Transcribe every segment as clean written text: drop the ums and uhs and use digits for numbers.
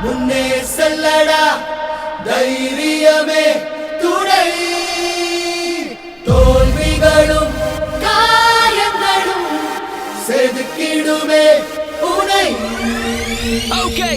முன்னே செல்லடா தைரியமே துணை. தோல்விகளும் காயங்களும் செதுக்கிடுமே உனை. Okay.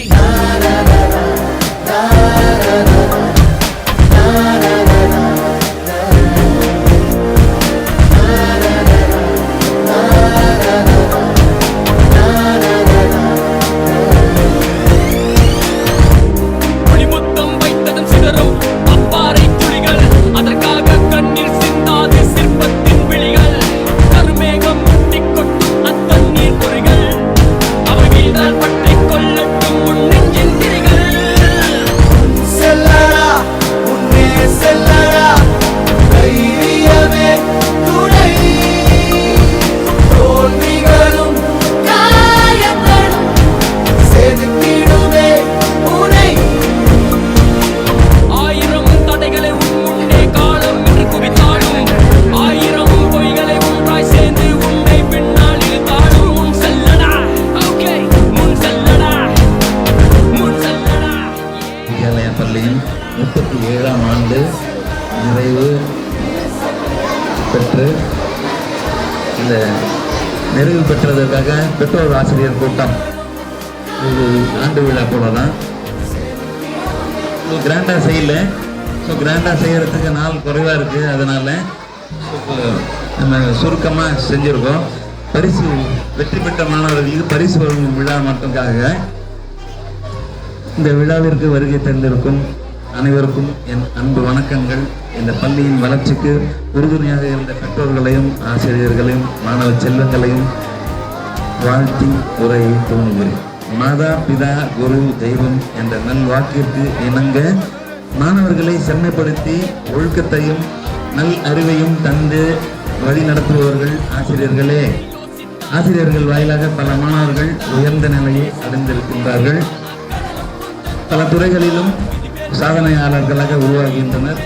பள்ளியின் 37ஆம் ஆண்டு நிறைவு பெற்று இந்த நிறைவு பெற்றதற்காக பெற்றோர் ஆசிரியர் கூட்டம் ஒரு ஆண்டு விழா போல தான் கிராண்டாக செய்யல. ஸோ கிராண்டாக செய்கிறதுக்கு நாள் குறைவாக இருக்குது. அதனால் நம்ம சுருக்கமாக செஞ்சுருக்கோம். பரிசு வெற்றி பெற்ற மாணவர்களுக்கு பரிசு வழங்கும் விழா மட்டும்காக இந்த விழாவிற்கு வருகை தந்திருக்கும் அனைவருக்கும் என் அன்பு வணக்கங்கள். இந்த பள்ளியின் வளர்ச்சிக்கு உறுதுணையாக இருந்த பெற்றோர்களையும் ஆசிரியர்களையும் மாணவ செல்வங்களையும் வாழ்த்தி உரையை துவங்குகிறேன். மாதா பிதா குரு தெய்வம் என்ற நல் வாக்கிற்கு இணங்க மாணவர்களை செம்மைப்படுத்தி ஒழுக்கத்தையும் நல் அறிவையும் தந்து வழி நடத்துபவர்கள் ஆசிரியர்களே. ஆசிரியர்கள் வாயிலாக பல மாணவர்கள் உயர்ந்த நிலையை அடைந்திருக்கின்றார்கள். பல துறைகளிலும் சாதனையாளர்களாக உருவாகின்றனர்.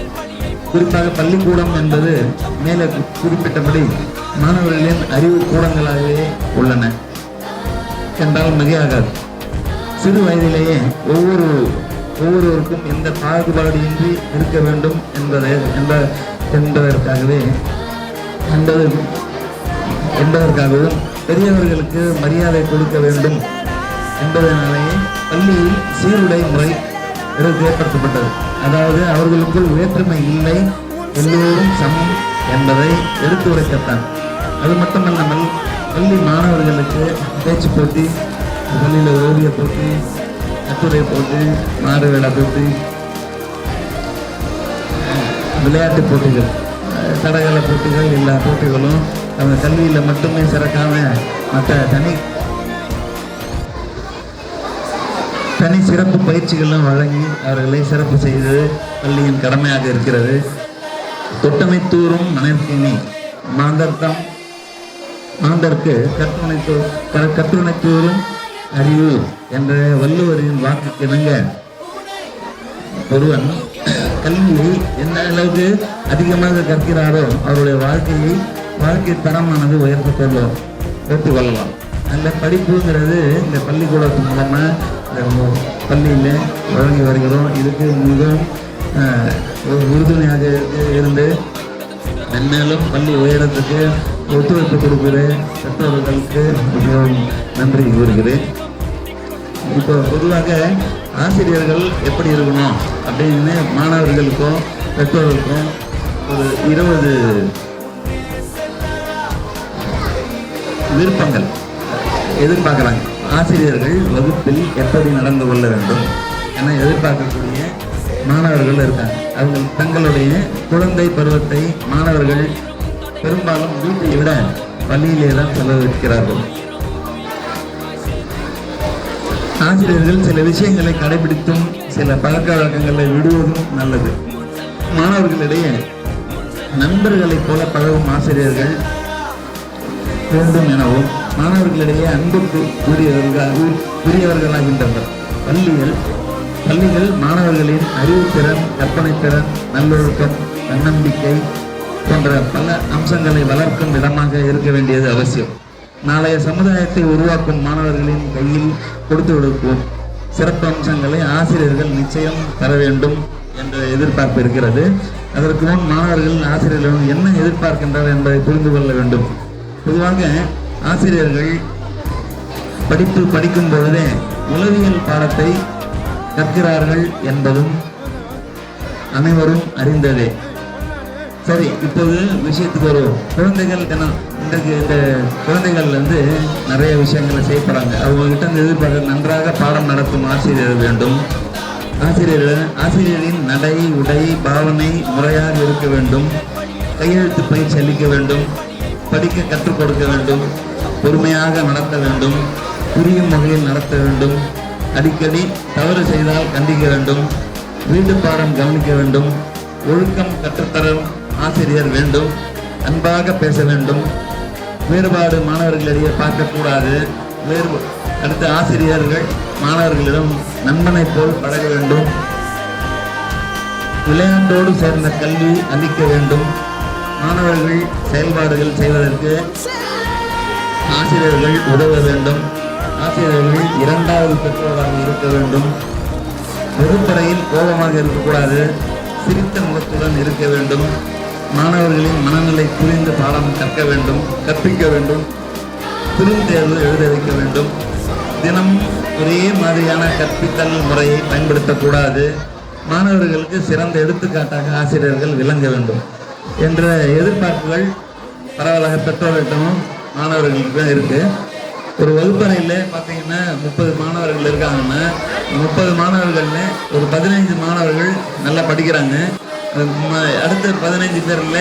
குறிப்பாக பள்ளிக்கூடம் என்பது மேலே குறிப்பிட்டபடி மாணவர்களின் அறிவு கூடங்களாகவே உள்ளன என்றால் மிகையாகாது. சிறு வயதிலேயே ஒவ்வொருவருக்கும் எந்த பாகுபாடின்றி இருக்க வேண்டும் என்பதற்காகவும் பெரியவர்களுக்கு மரியாதை கொடுக்க வேண்டும் என்பதனாலேயே பள்ளியில் சீருடை முறை ஏற்படுத்தப்பட்டது. அதாவது அவர்களுக்குள் வேற்றுமை இல்லை, எல்லோரும் சமம் என்பதை எடுத்து உரைக்கத்தான். அது மட்டுமல்லாமல் பள்ளி மாணவர்களுக்கு பேச்சு போட்டி, பள்ளியில் ஓவிய போட்டி, கட்டுரை போட்டி, மாறு வேலை போட்டி, விளையாட்டு போட்டிகள், தடகள போட்டிகள், எல்லா போட்டிகளும் அவங்க கல்வியில் மட்டுமே சிறக்காம மற்ற தனி சிறப்பு பயிற்சிகளும் வழங்கி அவர்களை சிறப்பு செய்வது பள்ளியின் கடமையாக இருக்கிறது. தொட்டமைத்தூரும் மணற்கினி மாந்தர்க்கு கற்றுணைத்தூரும் அறிவு என்ற வள்ளுவரின் வாக்குக்கு இணங்க ஒருவன் கல்வியை எந்த அளவுக்கு அதிகமாக கற்கிறாரோ அவருடைய வாழ்க்கை தரமானது உயர்த்தி கொள்ளலாம். அந்த படிப்புங்கிறது இந்த பள்ளிக்கூடத்து மூலமாக பள்ளியில் வழங்கி வருகிறோம். இதுக்கு மிகவும் உறுதுணையாக இருந்து மென்மேலும் பள்ளி உயரத்துக்கு ஒத்துழைப்பு கொடுக்கிற பெற்றோர்களுக்கு மிகவும் நன்றி கூறுகிறேன். இப்போ பொதுவாக ஆசிரியர்கள் எப்படி இருக்கணும் அப்படின்னு மாணவர்களுக்கும் பெற்றோர்களுக்கும் ஒரு 20 விருப்பங்கள் எதிர்பார்க்குறாங்க. ஆசிரியர்கள் வகுப்பில் எப்படி நடந்து கொள்ள வேண்டும் என எதிர்பார்க்கக்கூடிய மாணவர்கள் இருக்காங்க. அவங்க தங்களுடைய குழந்தை பருவத்தை மாணவர்கள் பெரும்பாலும் வீட்டை விட பள்ளியிலே தான் செலவழிக்கிறார்கள். ஆசிரியர்கள் சில விஷயங்களை கடைபிடித்தும் சில பழக்க வழக்கங்களை விடுவதும் நல்லது. மாணவர்களிடையே நண்பர்களைப் போல பழகும் ஆசிரியர்கள் வேண்டும் எனவும் மாணவர்களிடையே அன்புக்கு உரியவர்களாகின்றனர். பள்ளிகள் மாணவர்களின் அறிவுத்திறன், கற்பனை திறன், நல்லொழுக்கம், தன்னம்பிக்கை போன்ற பல அம்சங்களை வளர்க்கும் இடமாக இருக்க வேண்டியது அவசியம். நாளைய சமுதாயத்தை உருவாக்கும் மாணவர்களின் கையில் கொடுத்து விடுவோம். சிறப்பு அம்சங்களை ஆசிரியர்கள் நிச்சயம் தர வேண்டும் என்ற எதிர்பார்ப்பு இருக்கிறது. அதற்கு முன் மாணவர்கள் ஆசிரியர்களிடம் என்ன எதிர்பார்க்கின்றனர் என்பதை புரிந்து கொள்ள வேண்டும். பொதுவாக ஆசிரியர்கள் படிக்கும் பொழுதே உளவியல் பாடத்தை கற்கிறார்கள் என்பதும் அனைவரும் அறிந்ததே. சரி, இப்போது விஷயத்துக்கு வருவோம். குழந்தைகள் இன்றைக்கு இந்த குழந்தைகள் நிறைய விஷயங்களை செய்யப்படுறாங்க. அவங்க கிட்ட இருந்து எதிர்பார்க்க நன்றாக பாடம் நடத்தும் ஆசிரியர் வேண்டும். ஆசிரியரின் நடை, உடை, பாவனை முறையாக இருக்க வேண்டும். கையெழுத்து பயிற்சி அளிக்க வேண்டும். படிக்க கற்றுக் கொடுக்க வேண்டும். பொறுமையாக நடத்த வேண்டும். புரியும் வகையில் நடத்த வேண்டும். அடிக்கடி தவறு செய்தால் கண்டிக்க வேண்டும். வீட்டு பாடம் கவனிக்க வேண்டும். ஒழுக்கம் கற்றுத்தரும் ஆசிரியர் வேண்டும். அன்பாக பேச வேண்டும். வேறுபாடு மாணவர்களிடையே பார்க்கக்கூடாது. அடுத்த ஆசிரியர்கள் மாணவர்களிடம் நண்பனை போல் பழக வேண்டும். விளையாட்டோடு சேர்ந்த கல்வி அளிக்க வேண்டும். மாணவர்கள் செயல்பாடுகள் செய்வதற்கு ஆசிரியர்கள் உதவ வேண்டும். ஆசிரியர்கள் இரண்டாவது பெற்றோராக இருக்க வேண்டும். வகுப்பறையில் கோபமாக இருக்கக்கூடாது. சிரித்த முகத்துடன் இருக்க வேண்டும். மாணவர்களின் மனநிலை புரிந்து பாடம் கற்பிக்க வேண்டும். குறுந்தேர்வு எழுத வைக்க வேண்டும். தினம் ஒரே மாதிரியான கற்பித்தல் முறையை பயன்படுத்தக்கூடாது. மாணவர்களுக்கு சிறந்த எடுத்துக்காட்டாக ஆசிரியர்கள் விளங்க வேண்டும் என்ற எதிர்பார்ப்புகள் பரவலாக பெற்றோர்களிடமும் மாணவர்களுக்கும் இருக்கு. ஒரு வகுப்பறையில் பார்த்தீங்கன்னா 30 மாணவர்கள் இருக்காங்கன்னா 30 மாணவர்கள்ல ஒரு 15 மாணவர்கள் நல்லா படிக்கிறாங்க. அடுத்த 15 பேர்ல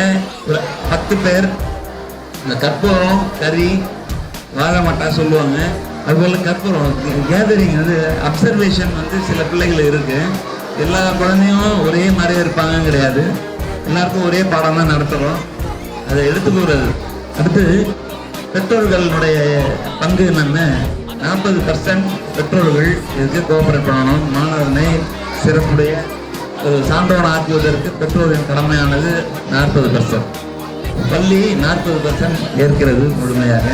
ஒரு 10 பேர் இந்த கற்பூரம், கறி, வாழமாட்டா சொல்லுவாங்க. அதுபோல் கற்பூரம் கேதரிங் அப்சர்வேஷன் சில பிள்ளைகள் இருக்கு. எல்லா குழந்தையும் ஒரே மாதிரியே இருப்பாங்க கிடையாது. எல்லாருக்கும் ஒரே பாடம் தான் நடத்துகிறோம். அதை எடுத்துக்கிறது. அடுத்து பெற்றோர்களுடைய பங்கு என்னென்னு 40% பெற்றோர்கள் இதுக்கு கோஆபரேட் பண்ணணும். மாணவனை சிறப்புடைய ஒரு சான்றோன் ஆக்குவதற்கு பெற்றோரின் கடமையானது 40%. பள்ளி 40% ஏற்கிறது முழுமையாக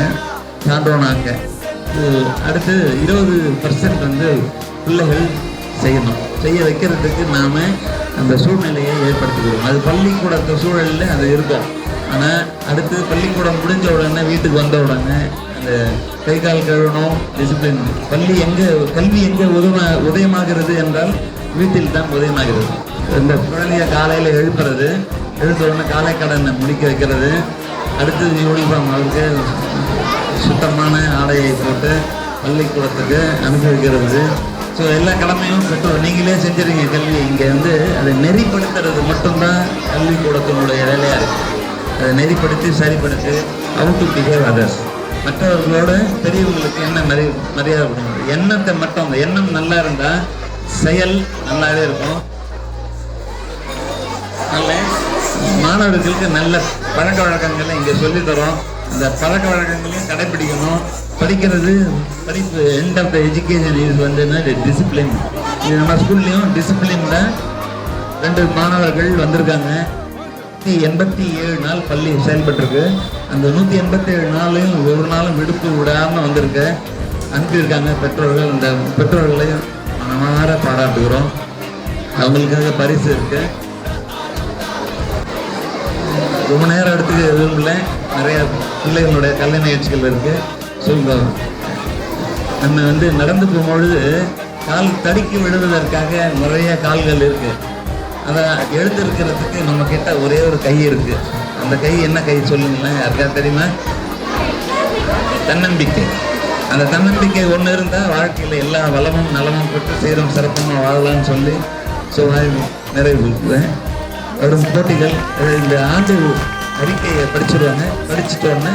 சான்றோனாக்க. அடுத்து 20% பிள்ளைகள் செய்ய வைக்கிறதுக்கு நாம் அந்த சூழ்நிலையை ஏற்படுத்திக்கிறோம். அது பள்ளிக்கூடத்து சூழலில் அது இருக்கும். ஆனால் அடுத்து பள்ளிக்கூடம் முடிஞ்ச உடனே வீட்டுக்கு வந்த உடனே அந்த கை கால் கழுவணும், டிசிப்ளின். கல்வி எங்கே உதயமாகிறது என்றால் வீட்டில் தான் உதயமாகிறது. இந்த குழந்தைய காலையில் எழுப்புறது, எழுந்த உடனே காலை கடனை முடிக்க வைக்கிறது. அடுத்து யூனிஃபார்ம் அவருக்கு சுத்தமான ஆடையை போட்டு பள்ளிக்கூடத்துக்கு அனுப்பி வைக்கிறது. ஸோ எல்லா கடமையும் பெற்றோர் நீங்களே செஞ்சுருங்க. கல்வி இங்கே அதை நெறிப்படுத்துறது மட்டும்தான் கல்விக்கூடத்தினுடைய வேலையாக இருக்குது. அதை நெறிப்படுத்தி சரிப்படுத்தி அவுட் டு பிஹேவ் அதர்ஸ். மற்றவர்களோட பெரியவங்களுக்கு என்ன மரியாதை கொடுக்கணும். எண்ணத்தை மட்டும், அந்த எண்ணம் நல்லா இருந்தால் செயல் நல்லாவே இருக்கும். நல்ல மாணவர்களுக்கு நல்ல பழக்க வழக்கங்களை இங்கே சொல்லித்தரோம். இந்த பழக்க வழக்கங்களையும் கடைபிடிக்கணும். படிப்பு end of the education is discipline. இது நம்ம ஸ்கூல்லையும் டிசிப்ளின்ல 2 மாணவர்கள் வந்திருக்காங்க. 187 நாள் பள்ளி செயல்பட்டுருக்கு. அந்த 187 நாளையும் ஒரு நாளும் விடுப்பு விடாமல் வந்திருக்கு, அனுப்பியிருக்காங்க பெற்றோர்கள். அந்த பெற்றோர்களையும் மனமாற பாராட்டுகிறோம். அவங்களுக்காக பரிசு இருக்கு. ரொம்ப நேரம் எடுத்துக்க எதுவும் இல்லை. நிறைய பிள்ளைகளுடைய கலை நிகழ்ச்சிகள் இருக்கு. சொல்றோம். நம்ம நடந்து போகும்பொழுது கால் தடுக்கி விடுவதற்காக நிறைய கால்கள் இருக்கு. அதை எழுந்திருக்கிறதுக்கு நம்ம கிட்ட ஒரே ஒரு கை இருக்கு. அந்த கை என்ன கை சொல்லுங்களேன், யாருக்கா தெரியுமா? தன்னம்பிக்கை. அந்த தன்னம்பிக்கை ஒன்று இருந்தால் வாழ்க்கையில் எல்லா வளமும் நலமும் பெற்று சீரும் சிறப்புமாக வாழலாம்னு சொல்லி நிறைவு வரும் போட்டிகள். இந்த ஆண்டு அறிக்கையை படிச்சுடுவாங்க. படிச்சுட்டோன்னு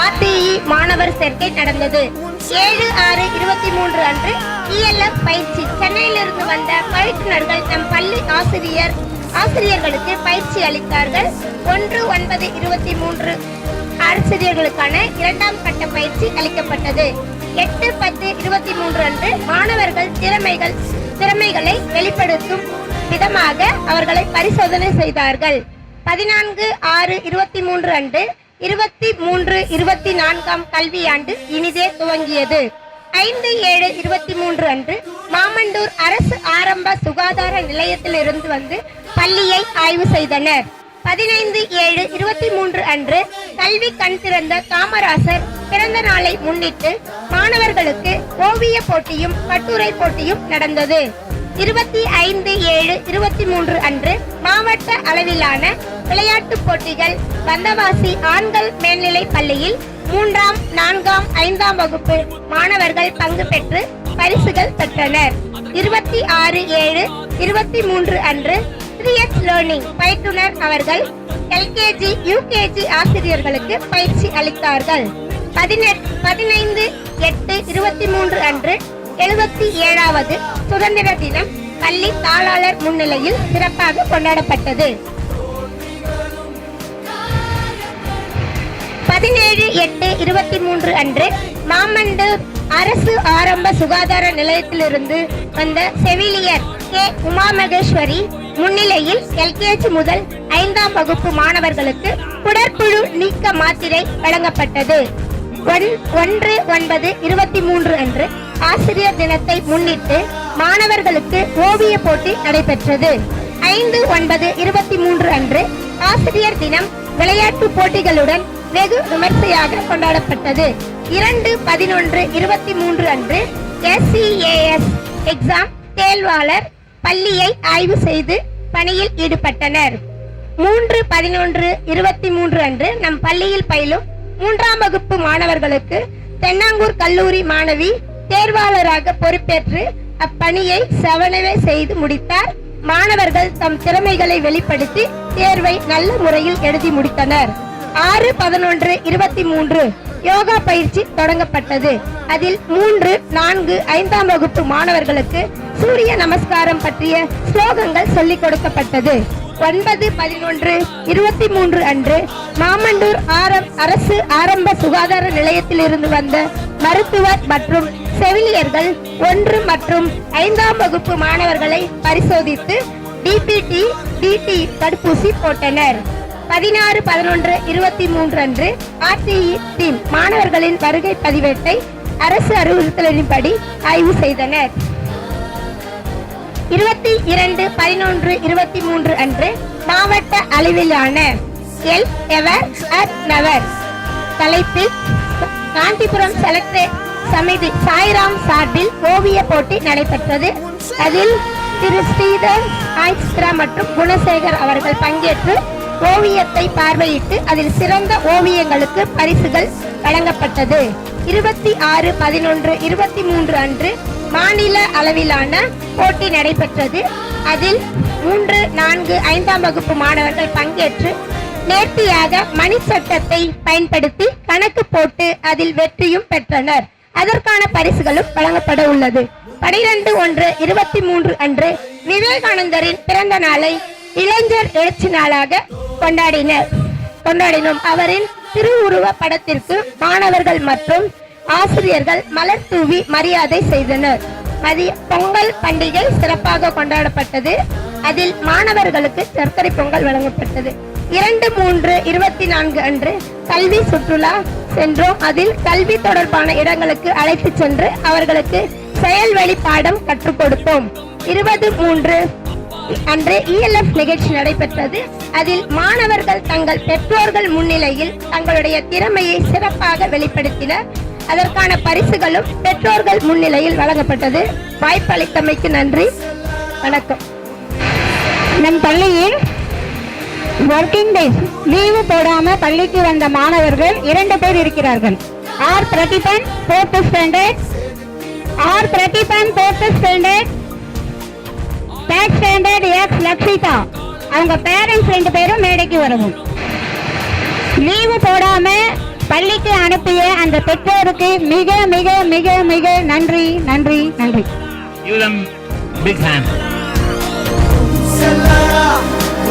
RTE மாணவர் சேர்க்கை நடந்தது. 7/6/23 அன்று ELF பயிற்சி. சென்னையிலிருந்து வந்த பயிற்றுனர்கள் நம் பள்ளி ஆசிரியர்களுக்கு பயிற்சி அளித்தார்கள். 1/9/23 ஆசிரியர்களுக்கான 2ஆம் கட்ட பயிற்சி அளிக்கப்பட்டது. 8/10/23 அன்று மாணவர்கள் திறமைகளை வெளிப்படுத்தும் விதமாக அவர்களை பரிசோதனை செய்தார்கள். 14/6/23 அன்று 23-24ஆம் கல்வியாண்டு இனிதே துவங்கியது. 5/7/23 அன்று மாமண்டூர் அரசு ஆரம்ப சுகாதார நிலையத்திலிருந்து வந்து பள்ளியை ஆய்வு செய்தனர். 15/7/23 அன்று கல்வி கண் திறந்த காமராசர் பிறந்த நாளை முன்னிட்டு மாணவர்களுக்கு ஓவிய போட்டியும் கட்டுரை போட்டியும் நடந்தது. 25/7/23 அன்று மாவட்ட அளவிலான விளையாட்டுப் போட்டிகள் வந்தவாசி ஆண்கள் மேல்நிலைப் பள்ளியில் 3ஆம் 4ஆம் 5ஆம் வகுப்பு மாணவர்கள் பங்கு பெற்று பரிசுகள் பெற்றனர். 26/7/23 அன்று 3X லேர்னிங் பயிற்றுனர் அவர்கள் LKG UKG ஆசிரியர்களுக்கு பயிற்சி அளித்தார்கள். 15/8/23 அன்று 77வது சுதந்திர தினம் பள்ளி தாளாளர் முன்னிலையில் சிறப்பாக கொண்டாடப்பட்டது. 17/8/23 அன்று மாமண்டூர் அரசு ஆரம்ப சுகாதார நிலையத்திலிருந்து வந்த செவிலியர் கே உமா மகேஸ்வரி முன்னிலையில் LKG முதல் 5ஆம் வகுப்பு மாணவர்களுக்கு குடற்புழு நீக்க மாத்திரை வழங்கப்பட்டது. 1/9/23 அன்று ஆசிரியர் தினத்தை முன்னிட்டு மாணவர்களுக்கு ஓவிய போட்டி நடைபெற்றது. 5/9/23 அன்று ஆசிரியர் தினம் விளையாட்டு போட்டிகளுடன் வெகு விமர்சையாக கொண்டாடப்பட்டது. 2/11/23 அன்று SCAS எக்ஸாம் தேர்வாளர் பள்ளியை ஆய்வு செய்து பணியில் ஈடுபட்டனர். 3/11/23 அன்று நம் பள்ளியில் பயிலும் 3ஆம் வகுப்பு மாணவர்களுக்கு தென்னாங்கூர் கல்லூரி மாணவி தேர்வாளராக பொறுப்பேற்று அப்பணியை செவனவே செய்து முடித்தார். மாணவர்கள் தம் திறமைகளை வெளிப்படுத்தி தேர்வை நல்ல முறையில் எழுதி முடித்தனர். 6/11/23 யோகா பயிற்சி தொடங்கப்பட்டது. அதில் 3, 4, 5ஆம் வகுப்பு மாணவர்களுக்கு சூரிய நமஸ்காரம் பற்றிய ஸ்லோகங்கள் சொல்லிக் கொடுக்கப்பட்டது. 9/11/23 அன்று மாமண்டூர் அரசு ஆரம்ப சுகாதார நிலையத்தில் இருந்து வந்த மருத்துவர் மற்றும் செவிலியர்கள் 1 மற்றும் 5ஆம் வகுப்பு மாணவர்களை பரிசோதித்து DPT, DT தடுப்பூசி போட்டனர். 16/11/23 அன்று RTE டீம் மாணவர்களின் வருகை பதிவேட்டை அரசு அறிவுறுத்தலின்படி ஆய்வு செய்தனர். 22/11/23 அன்று மாவட்ட அளவிலான எல் எவர் அட் நவர் தலைப்பில் காஞ்சிபுரம் செலக்டரேட் சமிதி சாய்ராம் சார்பில் ஓவிய போட்டி நடைபெற்றது. அதில் திரு ஸ்ரீதர், ஆயிஸ்திரா மற்றும் குணசேகர் அவர்கள் பங்கேற்று ஓவியத்தை பார்வையிட்டு அதில் சிறந்த ஓவியங்களுக்கு பரிசுகள் வழங்கப்பட்டது. 26/11/23 அன்று மாநில அளவிலான போட்டி நடைபெற்றது. அதில் 3, 4, 5ஆம் வகுப்பு மாணவர்கள் பங்கேற்று நேர்த்தியாக மணி சட்டத்தை பயன்படுத்தி கணக்கு போட்டு அதில் வெற்றியும் பெற்றனர். அதற்கான பரிசுகளும் வழங்கப்பட உள்ளது. 12/1/23 அன்று விவேகானந்தரின் பிறந்த நாளை இளைஞர் எழுச்சி நாளாக கொண்டாடினோம். அவரின் திருவுருவ படத்திற்கு மாணவர்கள் மற்றும் ஆசிரியர்கள் மலர் தூவி மரியாதை செய்தனர். பொங்கல் பண்டிகை சிறப்பாக கொண்டாடப்பட்டது. அதில் மாணவர்களுக்கு சர்க்கரை பொங்கல் வழங்கப்பட்டது. 2/3/24 அன்று கல்வி சுற்றுலா சென்றோம். அதில் கல்வி தொடர்பான இடங்களுக்கு அழைத்து சென்று அவர்களுக்கு செயல்வழி பாடம் கற்றுக் கொடுத்தோம். 20/3 அன்று ELF நிகழ்ச்சி நடைபெற்றது. அதில் மாணவர்கள் தங்கள் பெற்றோர்கள் முன்னிலையில் தங்களுடைய திறமையை சிறப்பாக வெளிப்படுத்தினர். அதற்கான பரிசுகளும் பெற்றோர்கள் முன்னிலையில் வழங்கப்பட்டது. வாய்ப்பளித்தமைக்கு நன்றி. வணக்கம். நம் பள்ளியில் ஒர்க்கிங் டேஸ் லீவு போடாம பள்ளிக்கு வந்த மாணவர்கள் 2 பேர் இருக்கிறார்கள். R Prathiban 4th standard, third standard X Lakshitha. அவங்க பேரண்ட்ஸ் 2 பேரும் மேடைக்கு வரவும். லீவு போடாம பள்ளிக்கு அனுப்பிய அந்த பெற்றோருக்கு மிக மிக மிக மிக நன்றி நன்றி நன்றி. Give them big hand. செல்லடா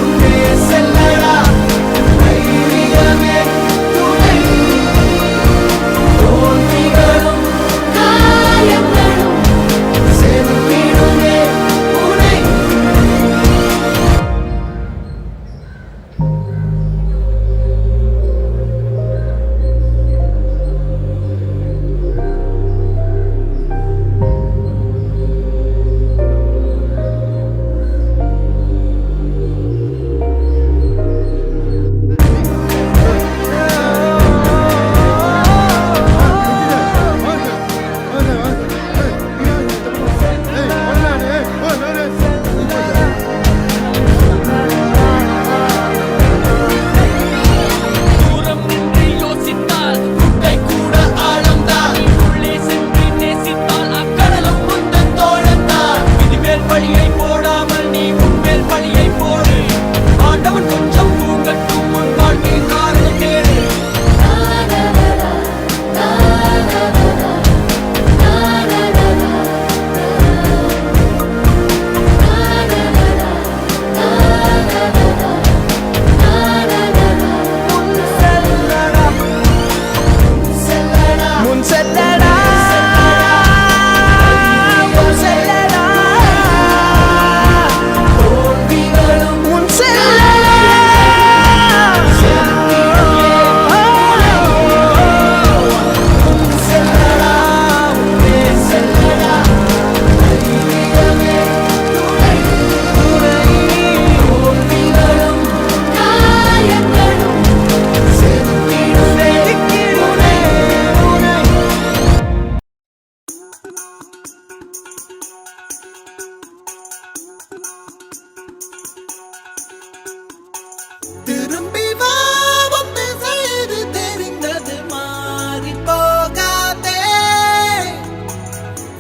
உன்னே செல்லடா தைரியமே துணை தோல்விகளும் காயங்களும் செதுக்கிடுமே உன்னை.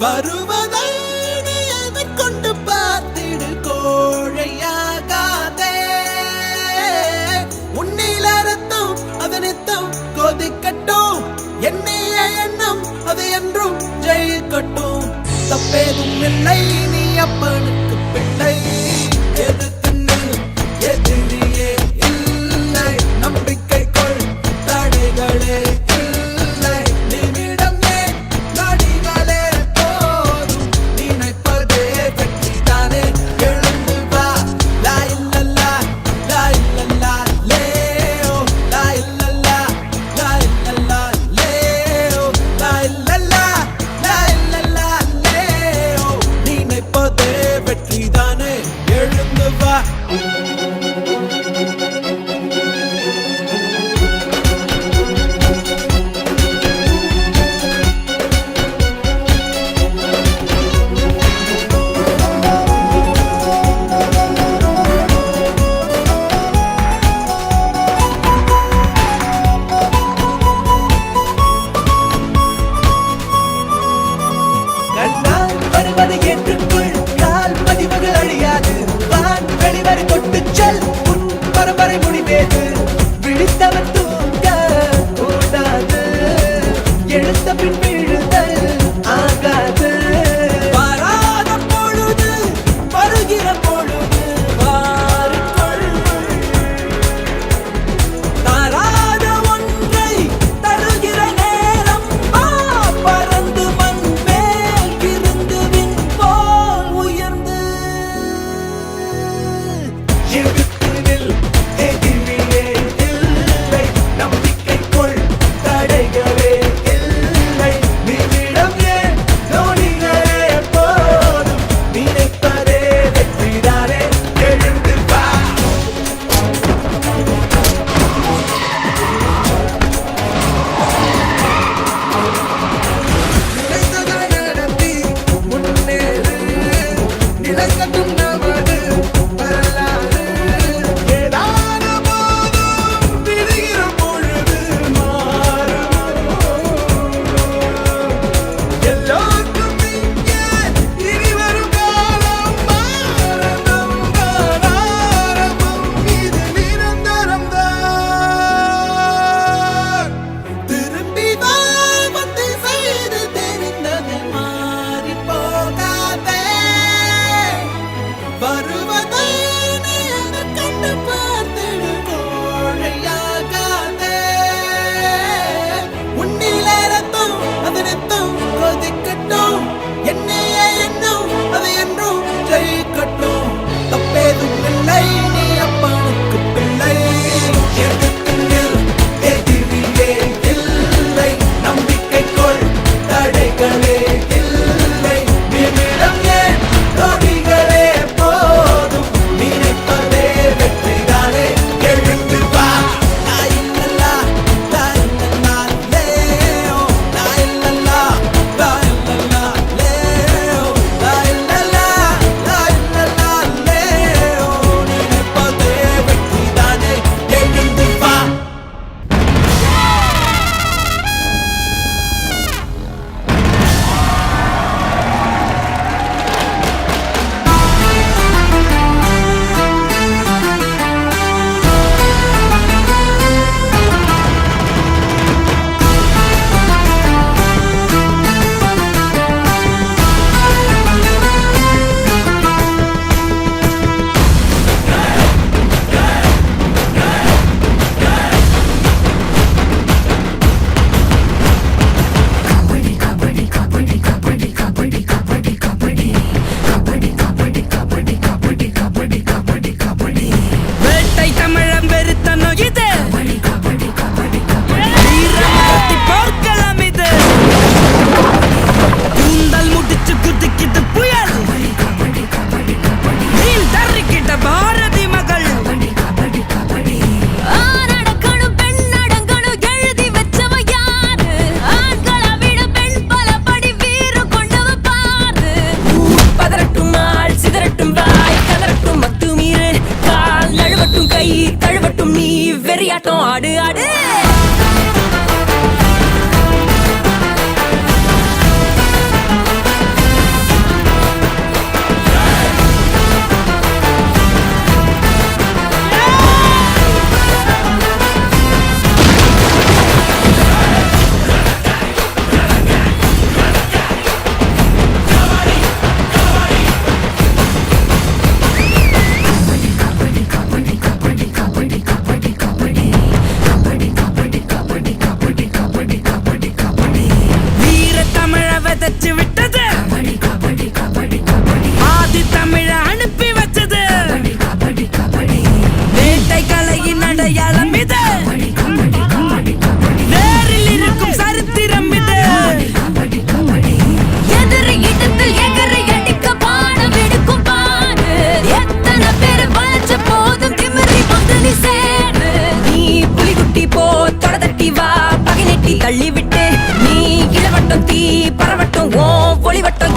வருவதை நீ எதிர்கொண்டு பார்த்திடு கோழையாகாதே. உன்னில ரத்தம் அது நித்தம் கொதிக்கட்டும், எண்ணிய எண்ணம் அது என்றும் ஜெயிக்கட்டும். தப்பேதும் இல்லை, நீ அப்பனுக்கு பிள்ளை. எதுக்கு நில், எதிரியே இல்லை, நம்பிக்கை கொள், தடைகளே இல்லை. நிமிடம் ஏன், நொடிகளே போதும், நினைப்பதே வெற்றிதானே. எழுந்து வா, லா இல்லல்லா, லா இல்லல்லா, லேயோ, லா இல்லல்லா, லா இல்லல்லா, லேயோ, லா இல்லல்லா, லா இல்லல்லா, லேயோ. நீ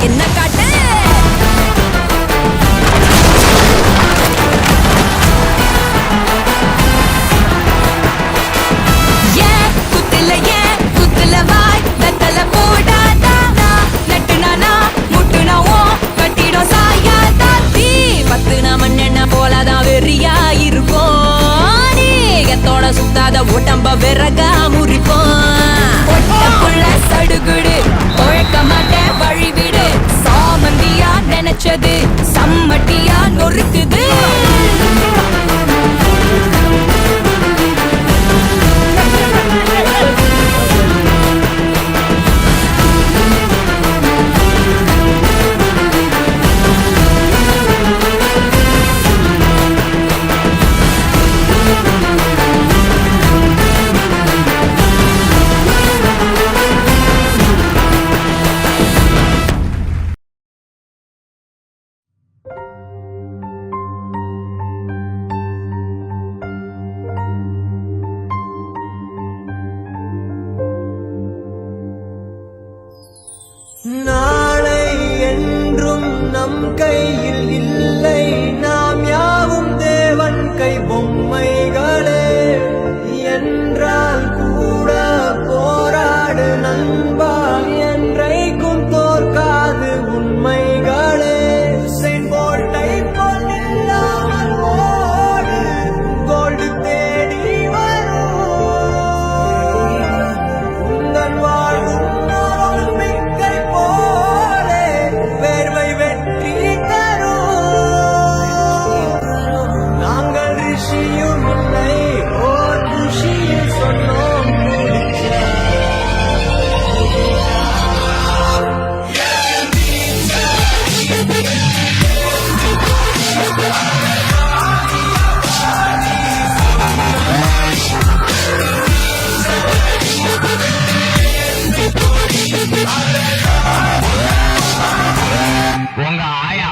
என்ன காட்டு குத்துல வாய் வெத்தல போடாதா நட்டுனா முட்டுனாவோ கட்டிடும் சாயாதா தீ பத்துனா மண்ணெண்ண போலதான் வெறியா இருப்போம் நீகத்தோட சுத்தாத உடம்ப விறகா முறிப்போம் ஒட்டப்புள்ள சடுகுடு உழைக்க மாட்டேன் வழிவிடு சாமந்தியா நினைச்சது சம்மட்டியா நொறுக்குது நாளை என்றும் நம் கையில் இல்லை நாம் யாவும் தேவன் கை பொம்மைகளே என்றால் கூட போராடு நண்பா என்றைக்கும் தோற்காது உண்மைகளே செம்போல்ட்டை போல் இல்லாமல் ஓடு கோல்டு தேடி வரும் உங்கள் வாழ்வும் ஒலிம்பிக்கை போலே வேர்வை வெற்றி தரும் நாங்கள் ரிஷியும் இல்லை ஓர் ருஷியில் சொன்னோம் உங்க ஆயா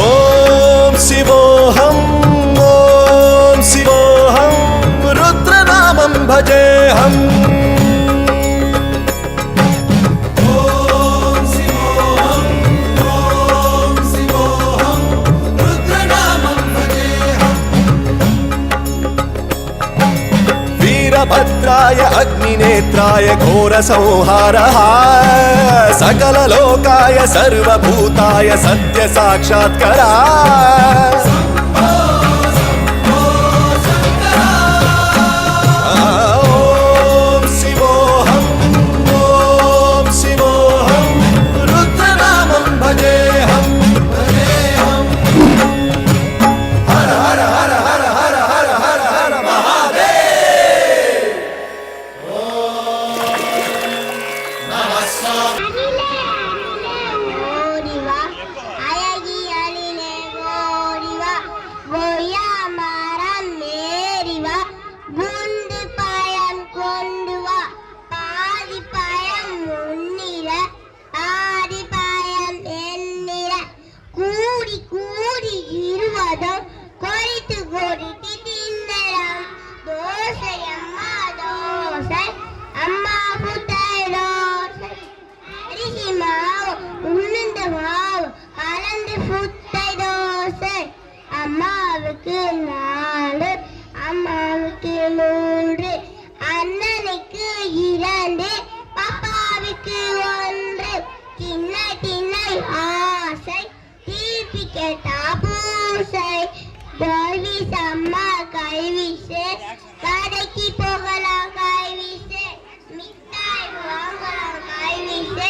ॐ शिवोऽहं रुद्रनामं भजेऽहम् वीरभद्राय अग्निनेत्राय घोरसंहारः सकललोकाय सर्वभूताय सत्यसाक्षात्करा ॐ शिवोऽहं रुद्रनामं भजेऽहम् हर हर हर हर हर हर हर हर महादेव ஓடிவா அழகி அழிலே ஓடிவா அப்பாவுக்கு 4, அம்மாவுக்கு 3, அண்ணனுக்கு 2, பாப்பாவுக்கு 1. சின்ன சின்ன ஆசை தீர்ப்பி கேட்டா பூசை. பாய்விஸ் அம்மா கைவிசு, கடைக்கு போகலாம் கைவிசு, மிட்டாய் வாங்கலாம் கைவிசு,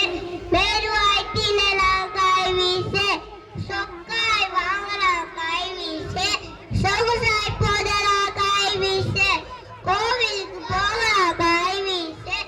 மெருவாய் தின்னலாம் கைவிசு, சொக்காய் வாங்கலாம் கைவிசு, சொகுசாய் போடலாம் கைவிசு, கோவிலுக்கு போகலாம் கைவிசு.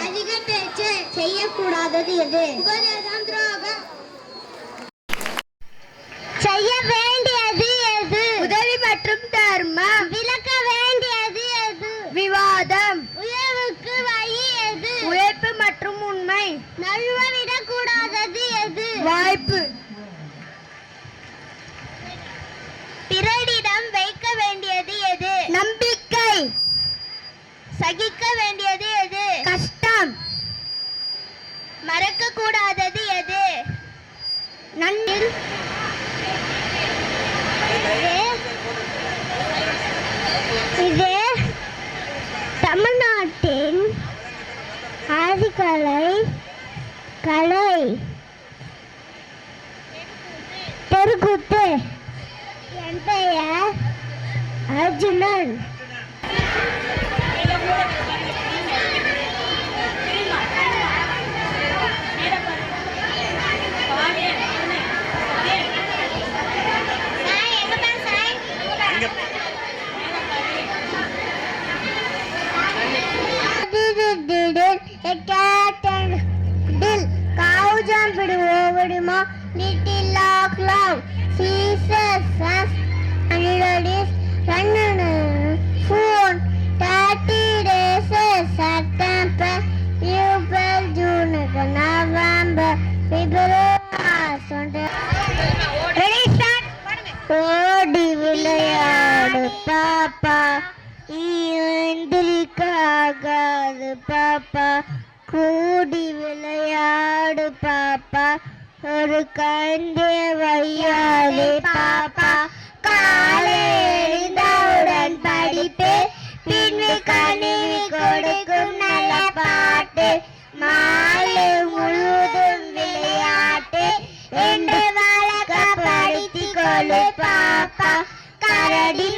அதிக பேச்சு செய்யக்கூடாதது எது? உபதேசம் துரோகம். செய்ய வேண்டியது எது? உதவி மற்றும் தர்மம். விலக்க வேண்டியது எது? விவாதம். உயர்வுக்கு வழி எது? உழைப்பு மற்றும் உண்மை. நழுவ விடக்கூடாதது எது? வாய்ப்பு. பிறரிடம் வைக்க வேண்டியது எது? நம்பிக்கை. சகிக்க வேண்டியது எது? கஷ்டம். மறக்க கூடாதது எது? நன்றில். இது தமிழ்நாட்டின் ஆதிக்கலை கலை தெருக்கூத்து. என் பெயர் Arjunan. A cat and dill, cow jumped over the moon, little lock long, scissors, and ladies, run phone, 30 days, September, April, June, November, February, Ready, start! ஓடி விளையாடு பாப்பா, எந்திரிக்காகாது பாப்பா, கூடி விளையாடு பாப்பா, ஒரு கண்டே வையாதே பாப்பா, காலை எழுந்தவுடன் படிப்பு, பின்பு கணினி கொடுக்கும் நல்ல பாட்டு, மாலை முழுவதும் விளையாட்டு என்று வழக்க படித்துக் கொள்ளு பாப்பா, கரடி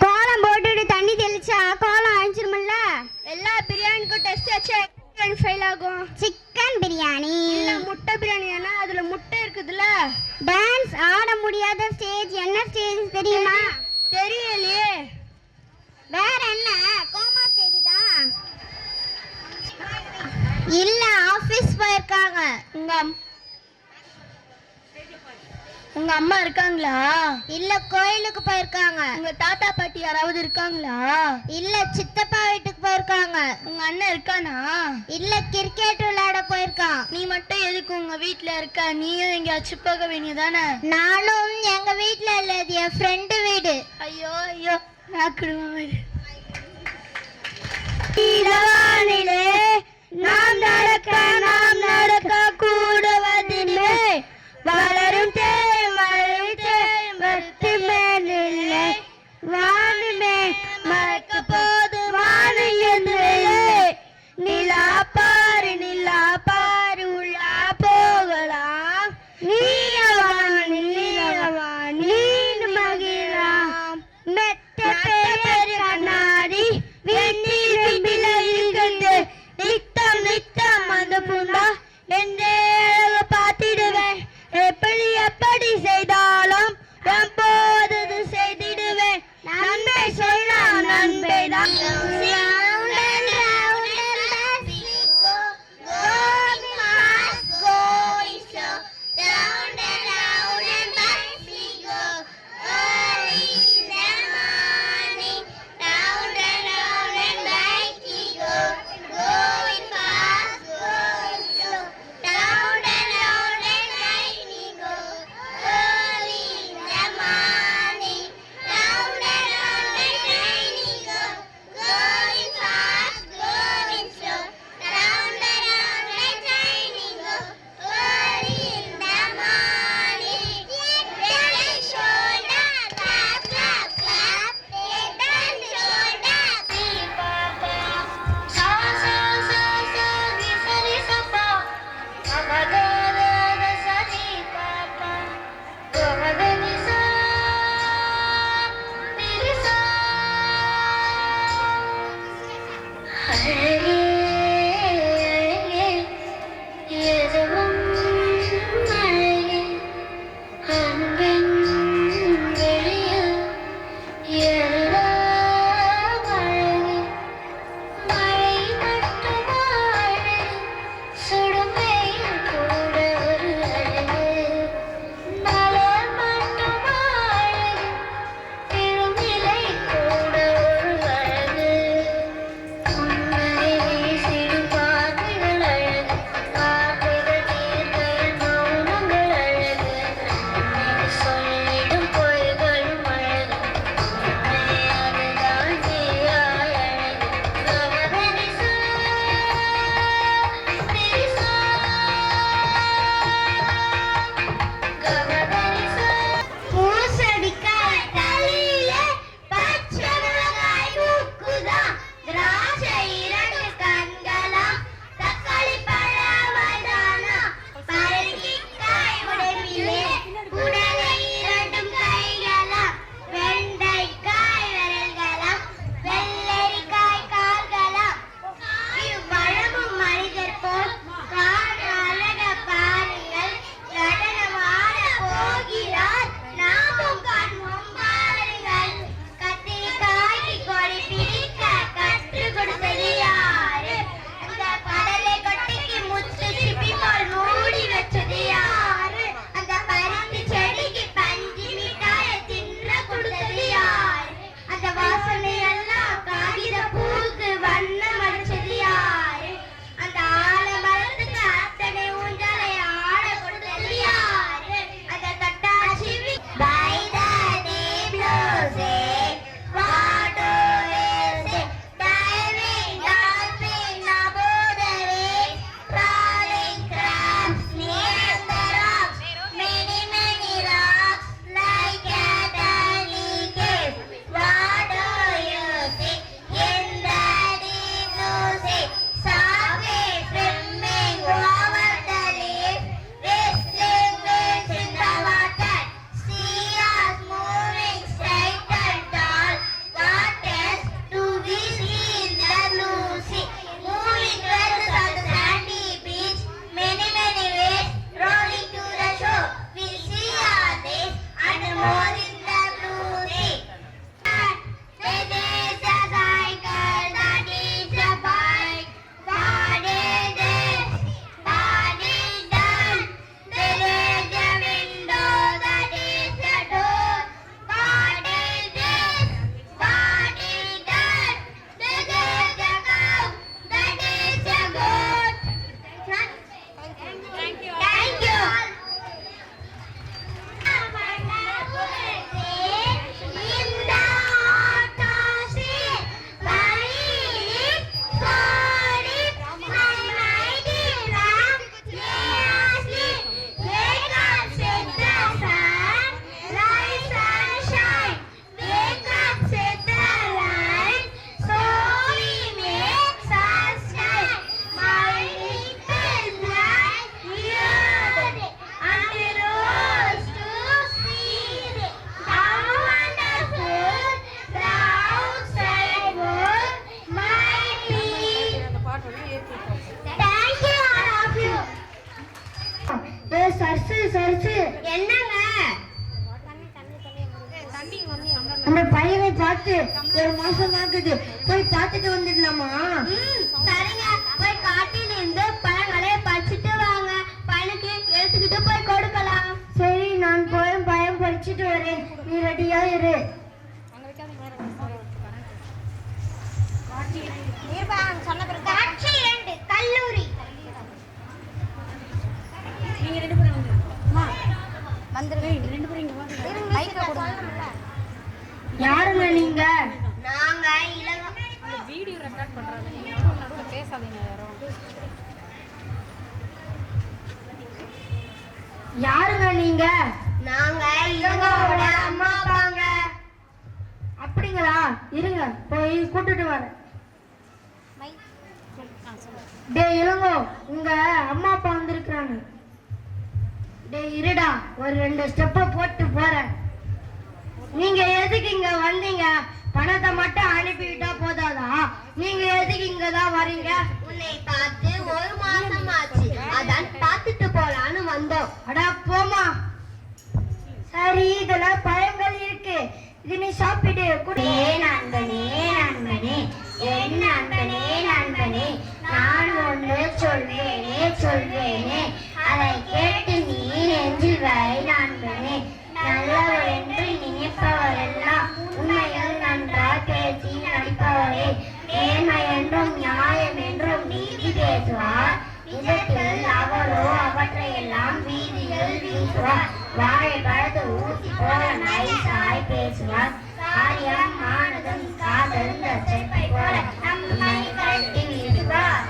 கோலம் போட்டுட்டு தண்ணி தெளிச்சா கோலம் அழிஞ்சிருமில்ல. எல்லா பிரியாணிக்கும் டெஸ்ட் வச்சா ஃபெயில் ஆகும். சிக்கன் பிரியாணி இல்ல முட்டை பிரியாணினா அதுல முட்டை இருக்குதுல்ல. டான்ஸ் ஆட முடியாத ஸ்டேஜ் என்ன ஸ்டேஜ் தெரியுமா? தெரியலையே. வேற என்ன? கோமா ஸ்டேஜ் தான். இல்ல ஆபீஸ் போயிருக்காங்க. உங்க அம்மா இருக்காங்களா? இல்ல கோயிலுக்கு போயிருக்காங்க. உங்க தாத்தா பாட்டி யாராவது இருக்காங்களா? இல்ல சித்தப்பா வீட்டுக்கு போயிருக்காங்க. உங்க அண்ணன் இருக்கானா? இல்ல கிரிக்கெட் விளையாட போயிருக்கான். நீ மட்டும் எதுக்கு உங்க வீட்ல இருக்க? நீயும் எங்கேயாச்சும் போக வேண்டியதானே? நானும் எங்க வீட்ல இல்ல, இது என் ஃப்ரெண்டு வீடு. ஐயோ ஐயோ, நான் குடும்பம் வீடு. 1 மாசம் ஆகுது. போய் பார்த்துட்டு வந்துடலாமா? சரிங்க, போய் காட்டில் இருந்து பழங்களை பறிச்சுட்டு வாங்க. பையனுக்கு எடுத்துக்கிட்டு போய் கொடுக்கலாம். சரி, நான் போய் பயம் பறிச்சுட்டு வரேன். நீ ரெடியா இரு. காட்சி 2 கல்லூரி. யாருங்க நீங்க? நாங்க இளங்க யாருங்க நீங்க? நாங்க இளங்கோட அம்மா அப்பாங்க. அப்படிங்களா? இருங்க, போய் கூட்டிட்டு வரேன். டேய் இளங்கோ, உங்க அம்மா அப்பா வந்திருக்கிறாங்க. டேய் இருடா, ஒரு 2 ஸ்டெப்ப போட்டு போறேன். நீங்க எதுக்கு இங்க வந்தீங்க? பணத்தை மட்டும் அனுப்பிவிட்டா போதாதா? நீங்க எதுக்கு இங்க தான் வரீங்க? உன்னை பார்த்து 1 மாசம் ஆச்சு, அதான் பார்த்துட்டு போலான்னு வந்தோம். அடா போமா. சரி, இதுல பழங்கள் இருக்கு, இது நீ சாப்பிடு. நண்பனே நண்பனே, என் நண்பனே நண்பனே, நான் ஒன்று சொல்வேனே, அதை கேட்டு நீ நெஞ்சில் வை நண்பனே. நல்லவர் என்று நினைப்பவரெல்லாம் உண்மையில் நன்றாக பேசி நடிப்பவரே. நேர்மை என்றும் நியாயம் என்றும் நீதி பேசுவார். நிஜத்தில் அவரோ அவற்றையெல்லாம் வீதியில் வீசுவார். வாழை பழுது ஊசி போல நைசாய் பேசுவார். காரியம் ஆனதும் காதல் செப்பை போல நம்மை கட்டி வீசுவார்.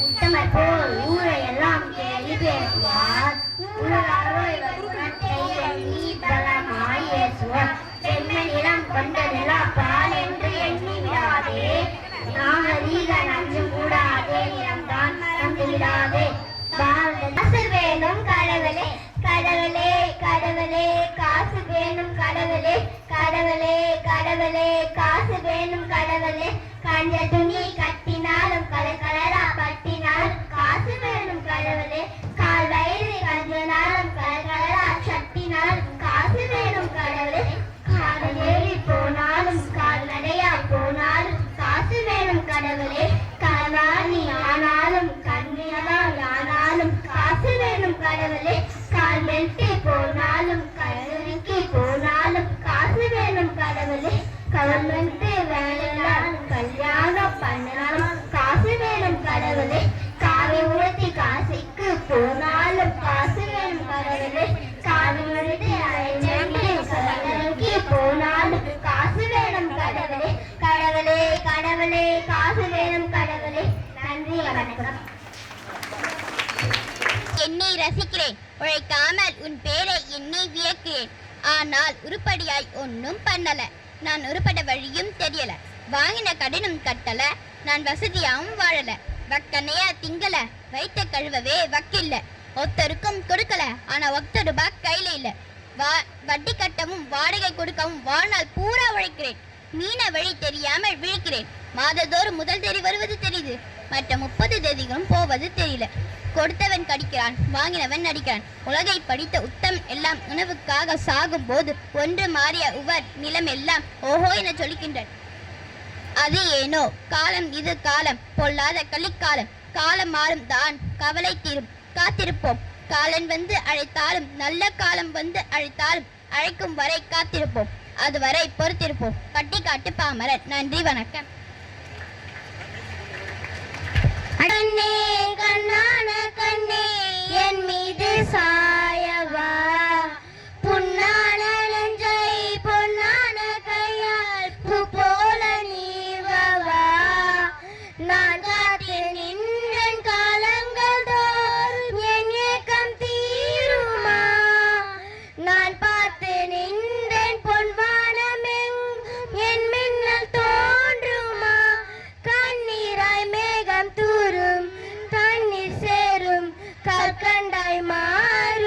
உத்தமர் போல் ஊரையெல்லாம் கேள்வி பேசுவார். உலகாரோ இவர் குணத்தை எண்ணி பலமாய் பேசுவார். பெண்மனிடம் கொண்டதெல்லாம் பால் என்று எண்ணி விடாதே. நாகரீக நஞ்சம் கூட அதே நிறம்தான் மறந்து விடாதே. காசு வேணும் கடவுளே, கடவுளே கடவுளே, காசு வேணும் கடவுளே, கடவுளே கடவுளே, காசு வேணும் கடவுளே. கஞ்ச துணி கட்டினாலும் கலர் கலரா பட்டினாலும் காசு வேணும் கடவுளே. கால் வயிறு கஞ்சினாலும் கலர் கலரா சட்டினாலும் காசு வேணும் கடவுளே. காதல் ஏறி போனாலும் கால்நடையா போனாலும் காசு வேணும் கடவுளே. கலவாணி ஆனாலும் கண்ணியனால் ஆனாலும் காசு வேணும் கடவுளே. கால் மெல்ட்டி போனாலும் கல்லூரிக்கு போனாலும் காசு வேணும் கடவுளே. கவர்மெண்ட் வேலையாலும் கல்யாணம் பண்ணினாலும் காசு வேணும் கடவுளே. காவி உடுத்தி காசிக்கு போனாலும் காசு வேணும் கடவுளே. காவி உடுத்தி கல்லூரிக்கு போனாலும் காசு வேணும் கடவுளே. கடவுளே கடவுளே, காசு வேணும் கடவுளே. நன்றி, வணக்கம். என்னை ரசிக்கிறேன், உழைக்காமல் உன் பேரை எண்ணி வியக்கிறேன். ஆனால் உருப்படியாய் ஒன்னும் பண்ணல. நான் உருப்பட வழியும் தெரியல. வாங்கின கடனும் கட்டல. நான் வசதியாவும் வாழல. வக்கனையா திங்கல, வைத்த கழுவவே வக்கில்ல. ஒருத்தருக்கும் கொடுக்கல, ஆனா ₹1 கையில இல்ல. வட்டி கட்டவும் வாடகை கொடுக்கவும் வாழ்நாள் பூரா உழைக்கிறேன். மீன வழி தெரியாமல் விழிக்கிறேன். மாதந்தோறும் முதல் தேதி வருவது தெரியுது, மற்ற 30 தேதிகளும் போவது தெரியல. கொடுத்தவன் கடிக்கிறான், வாங்கினவன் நடிக்கிறான். உலகை படித்த உத்தம் எல்லாம் உணவுக்காக சாகும் போது ஒன்று மாறிய உவர் நிலம் எல்லாம் ஓஹோ என சொல்லிக்கின்றன. அது ஏனோ காலம் இது காலம், பொல்லாத கலிக்காலம். காலம் மாறும் தான் கவலை தீரும், காத்திருப்போம். காலன் வந்து அழைத்தாலும் நல்ல காலம் வந்து அழைத்தாலும் அழைக்கும் வரை காத்திருப்போம். அதுவரை பொறுத்திருப்போம். பட்டிக்காட்டு பாமரன். நன்றி, வணக்கம். கண்ணே கண்ணான கண்ணே, என் மீது சாயவா. புண்ணான நெஞ்சை பொன்னான கையால் பூ போல நீவவா. நான் காத்து நின்றன் காலங்கள் தோறும் என் ஏக்கம் தீருமா. நான் பார்த்து நின்றேன் பொன்வானமெங்கும் என் மின்னல் தோன்றுமா. கண்ணீராய் மேகம் தூரும், தண்ணீர் சேரும், கற்கண்டாய் மாறும்.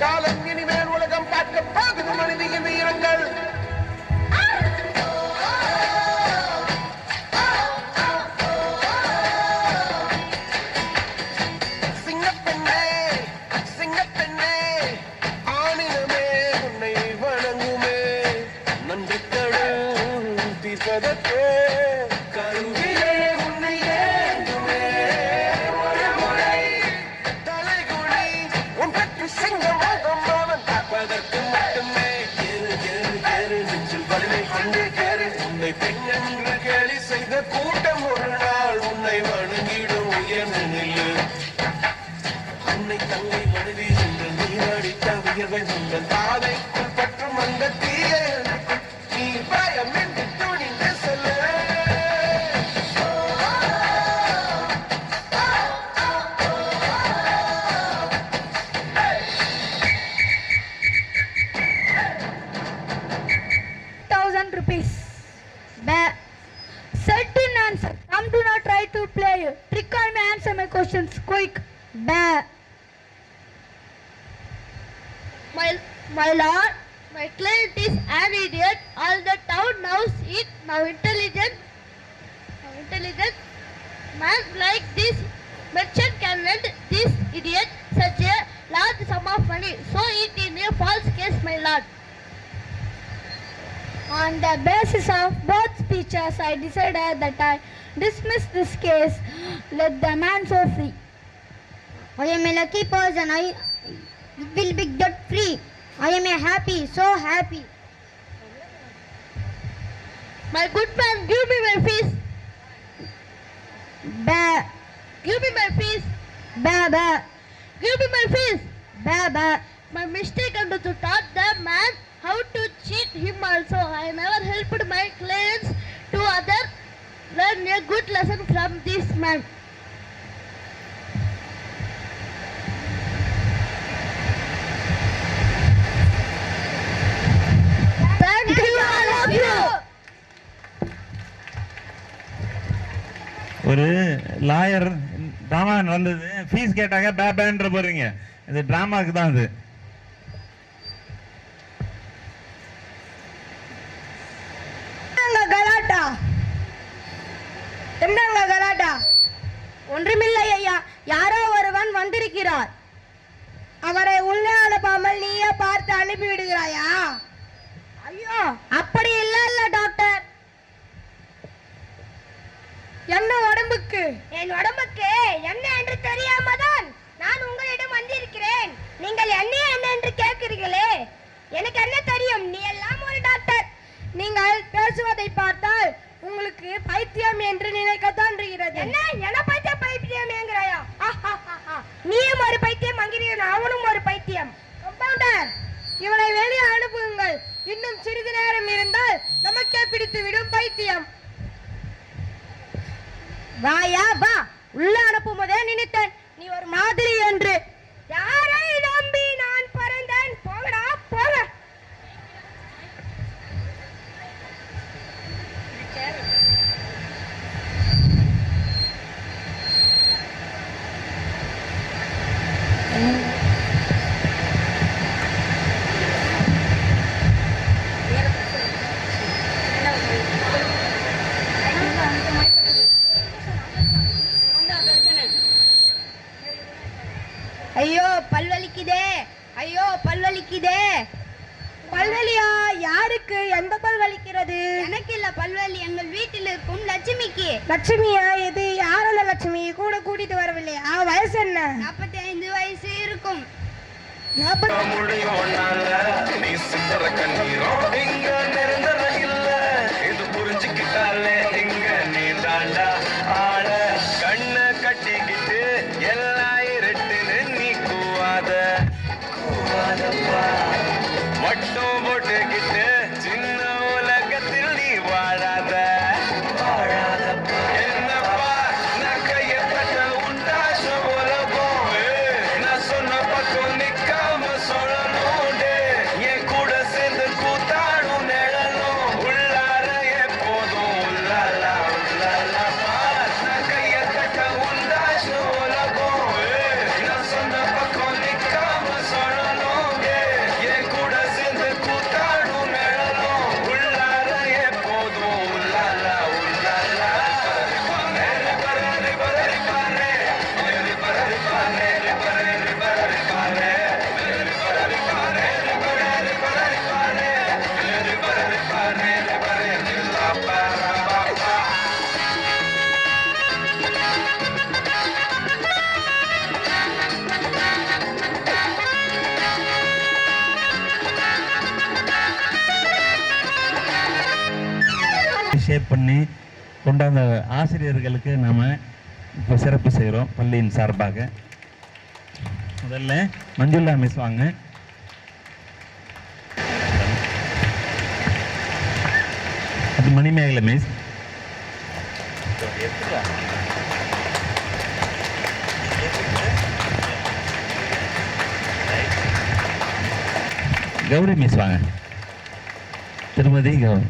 காலம் இனிமேல் உலகம் பார்க்க போகுது மனிதியின் வீரங்கள். சிங்கப்பெண்ணே சிங்கப்பெண்ணே ஆணினமே உன்னை வணங்குமே நன்றி கடல் தீர்ப்பதற்கே கருவிலே உன்னை ஏந்துமே ஒரு முறை தலைகுனி உன் பெற்று சிங்கமோகம் அவன் காப்பதற்கு மட்டுமே கேரு கேரு கேரு நெஞ்சில் வலிமை கொண்டு கேரு உன்னை பெண் என்று கேலி செய்த கூட்டம் ஒரு நாள் உன்னை வணங்கிடும் உயர்ந்து நில்லு உன்னை தங்கை மனைவி என்று நீரடித்த உயர்வை உங்கள் பாதைக்குள் பற்றும் அந்த தீயை நீ பயமின்றி துணிந்து செல்ல. ₹1,000. Certain answer. Come, do not try to play. Trick on me, answer my questions quick. My lord, my client is an idiot. All the town knows it. Now intelligent man like this merchant can lend this idiot such a large sum of money. So it in a false case, my lord. On the basis of both speeches, I decided that I dismiss this case. Let the man so free. I am a lucky person. I will be debt free. I am a happy, so happy. My good man, give me my fees. Give me my fees. Give me my fees. My mistake and to taught the man how to cheat him also. I never helped my clients to other. Learn a good lesson from this man. Thank you, all of you. ஒரு lawyer drama நடந்தது, fees கேட்டாங்க பேபேன்ற போறீங்க. இது டிராமாக்கு தான் அது. என்னங்க கலாட்டா? ஒன்றுமில்லை ஐயா, யாரோ ஒருவன் வந்திருக்கிறார். அவரை உள்ளே அனுப்பாமல் நீயே பார்த்து அனுப்பி விடுகிறாயா? ஐயோ, அப்படி இல்ல டாக்டர். என்ன உடம்புக்கு? என் உடம்புக்கு என்ன என்று தெரியாமதான் நான் உங்களிடம் வந்திருக்கிறேன். நீங்கள் என்ன என்று கேட்கிறீர்களே, எனக்கு என்ன தெரியும்? நீ எல்லாம் ஒரு டாக்டர். நீங்கள் பேசுவதை பார்த்தால் உங்களுக்கு பைத்தியம் என்று நினைக்க தோன்றுகிறது. என்ன பைத்தியம் என்கிறாயா? நீயும் ஒரு பைத்தியம் அங்கிறீன், அவனும் ஒரு பைத்தியம். கம்பவுண்டர், இவனை வெளியே அனுப்புங்கள். இன்னும் சிறிது நேரம் இருந்தால் நமக்கே பிடித்து விடும் பைத்தியம். வாயா வா, உள்ள அனுப்பும் போதே நினைத்தேன் நீ ஒரு மாதிரி என்று. யாரை நம்பி நான் பிறந்தேன்? போகடா போக. ஐயோ பல்வலிக்குதே, ஐயோ பல்வலிக்குதே. பல்வலியா? யாருக்கு? எந்த பல் வலிக்கிறது? எனக்கு இல்ல பல்வலி, எங்கள் வீட்டில் இருக்கும் லட்சுமிக்கு. லட்சுமியா? இது யாரோட லட்சுமி? கூட கூட்டிட்டு வரவில்லையா? வயசு என்ன? 45 வயசு இருக்கும். நீ சிந்தர கண்ணீரும் இங்க நிரந்தர இல்ல, இது புரிஞ்சுக்கிட்டாலே இங்க நீ தாண்டா ஆட. கண்ண கட்டிக்கிட்டு எல்லாம் இருட்டுன்னு நீ கூவாதப்பா, மட்டும் போட்டுக்கிட்டு சின்ன உலகத்தில் நீ வாழாத. என்னப்பா நான் கையப்பட்ட உண்டாச உலகம், நான் சொன்ன பக்கம் நிக்காம சொல்லணும். என் கூட சேர்ந்து கூத்தாடும் நிழலும் உள்ளார எப்போதும் உள்ளார ஷேப் பண்ணி கொண்டாந்த ஆசிரியர்களுக்கு நாம் இப்போ சிறப்பு செய்கிறோம் பள்ளியின் சார்பாக. முதல்ல மஞ்சுளா மிஸ் வாங்க. அது மணிமேகலை மிஸ். கௌரி மிஸ் வாங்க. திருமதி கௌரி.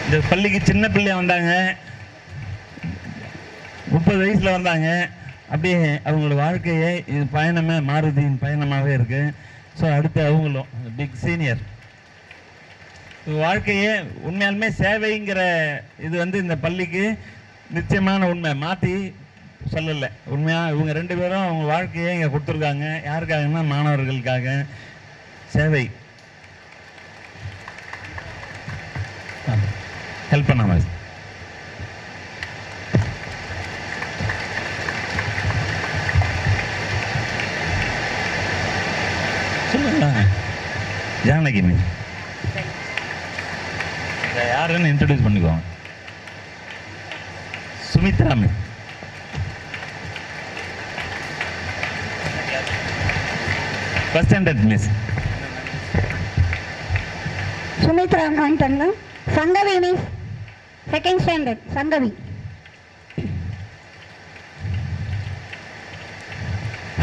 இந்த பள்ளிக்கு சின்ன பிள்ளைய வந்தாங்க, 30 வயசுல வந்தாங்க. அப்படியே அவங்களோட வாழ்க்கையே இது பயணமே மாருதியின் பயணமாகவே இருக்கு. ஸோ அடுத்து அவங்களும் பிக் சீனியர் வாழ்க்கையே உண்மையாலுமே சேவைங்கிற இது வந்து இந்த பள்ளிக்கு நிச்சயமான உண்மை, மாற்றி சொல்லலை. உண்மையாக இவங்க 2 பேரும் அவங்க வாழ்க்கையை இங்கே கொடுத்துருக்காங்க. யாருக்காகன்னா மாணவர்களுக்காக சேவை ஹெல்ப் பண்ணாம. சொல்லுங்க ஜானகி மிஸ். யாருன்னு இன்ட்ரடியூஸ் பண்ணிக்குவாங்க. Sumithra miss. First standard miss. Sumithra வாங்கிட்டாங்களா? Sangavi miss, second standard Sangavi.